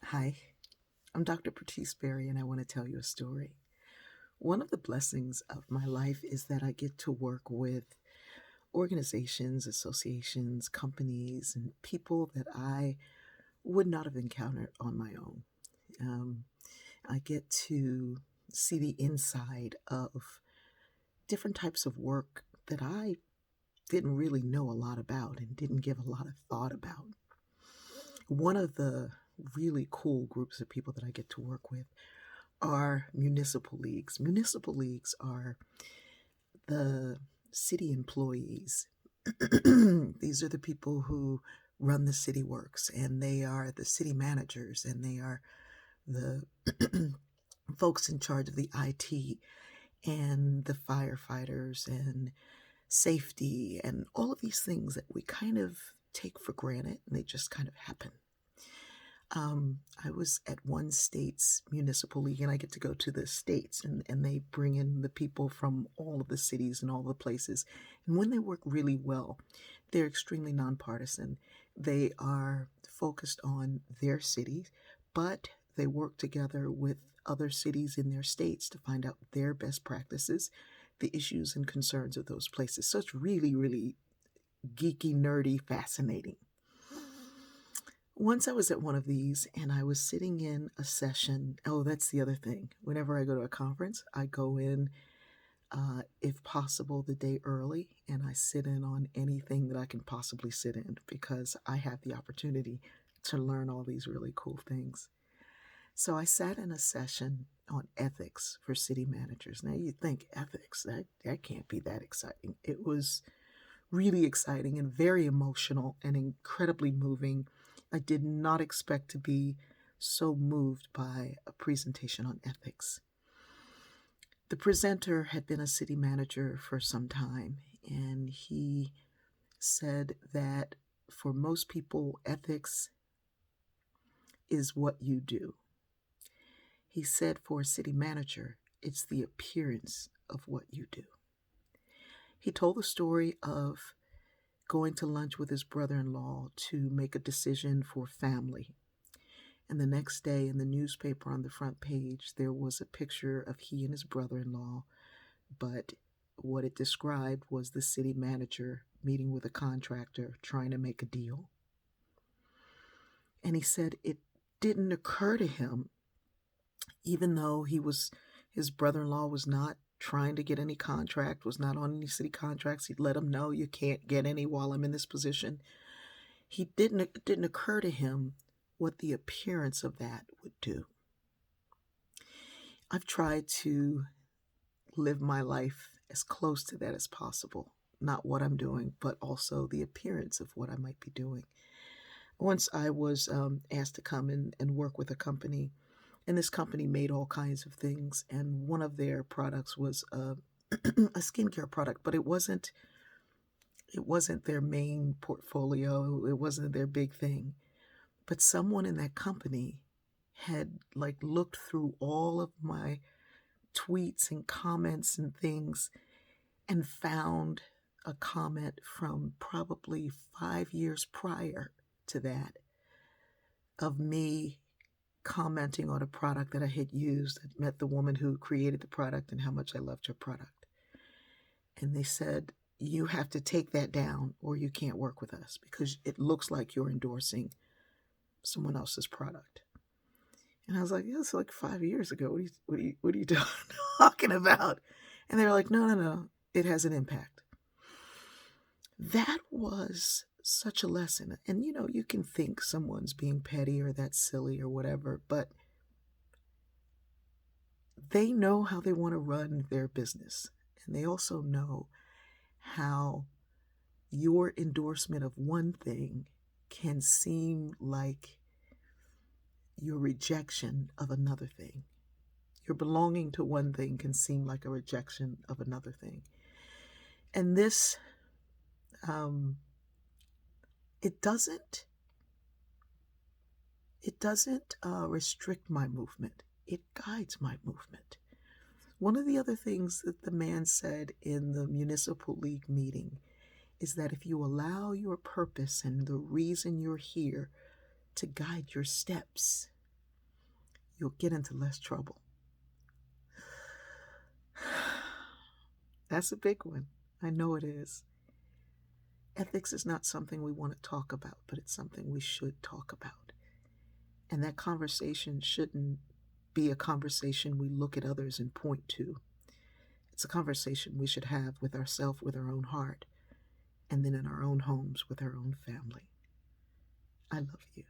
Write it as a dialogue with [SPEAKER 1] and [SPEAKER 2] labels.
[SPEAKER 1] Hi, I'm Dr. Patrice Berry, and I want to tell you a story. One of the blessings of my life is that I get to work with organizations, associations, companies, and people that I would not have encountered on my own. Um, I get to see the inside of different types of work that I didn't really know a lot about and didn't give a lot of thought about. One of the really cool groups of people that I get to work with are municipal leagues. Municipal leagues are the city employees. These are the people who run the city works, and they are the city managers, and they are the folks in charge of the IT and the firefighters and safety and all of these things that we kind of take for granted and they just kind of happen. I was at one state's municipal league, and I get to go to the states, and they bring in the people from all of the cities and all the places. And when they work really well, they're extremely nonpartisan. They are focused on their cities, but they work together with other cities in their states to find out their best practices, the issues and concerns of those places. So it's really, really geeky, nerdy, fascinating. Once I was at one of these and I was sitting in a session. Oh, that's the other thing. Whenever I go to a conference, I go in, if possible, the day early, and I sit in on anything that I can possibly sit in because I have the opportunity to learn all these really cool things. So I sat in a session on ethics for city managers. Now you think ethics, that can't be that exciting. It was really exciting and very emotional and incredibly moving. I did not expect to be so moved by a presentation on ethics. The presenter had been a city manager for some time, and he said that for most people, ethics is what you do. He said for a city manager, it's the appearance of what you do. He told the story of going to lunch with his brother in law to make a decision for family. And the next day, in the newspaper on the front page, there was a picture of he and his brother in law, but what it described was the city manager meeting with a contractor trying to make a deal. And he said it didn't occur to him, even though his brother in law was not trying to get any contract, was not on any city contracts. He'd let him know you can't get any while I'm in this position. It didn't occur to him what the appearance of that would do. I've tried to live my life as close to that as possible. Not what I'm doing, but also the appearance of what I might be doing. Once I was asked to come and work with a company, and this company made all kinds of things, and one of their products was a skincare product, but it wasn't their main portfolio. It wasn't their big thing. But someone in that company had like looked through all of my tweets and comments and things and found a comment from probably 5 years prior to that of me commenting on a product that I had used. I met the woman who created the product and how much I loved her product. And they said, you have to take that down or you can't work with us because it looks like you're endorsing someone else's product. And I was like, yeah, it's like 5 years ago. What are you talking about? And they were like, no, no, no. It has an impact. That was such a lesson. And you can think someone's being petty or that's silly or whatever, but they know how they want to run their business. And they also know how your endorsement of one thing can seem like your rejection of another thing. Your belonging to one thing can seem like a rejection of another thing. And this, um, it doesn't, restrict my movement. It guides my movement. One of the other things that the man said in the municipal league meeting is that if you allow your purpose and the reason you're here to guide your steps, you'll get into less trouble. That's a big one. I know it is. Ethics is not something we want to talk about, but it's something we should talk about. And that conversation shouldn't be a conversation we look at others and point to. It's a conversation we should have with ourselves, with our own heart, and then in our own homes with our own family. I love you.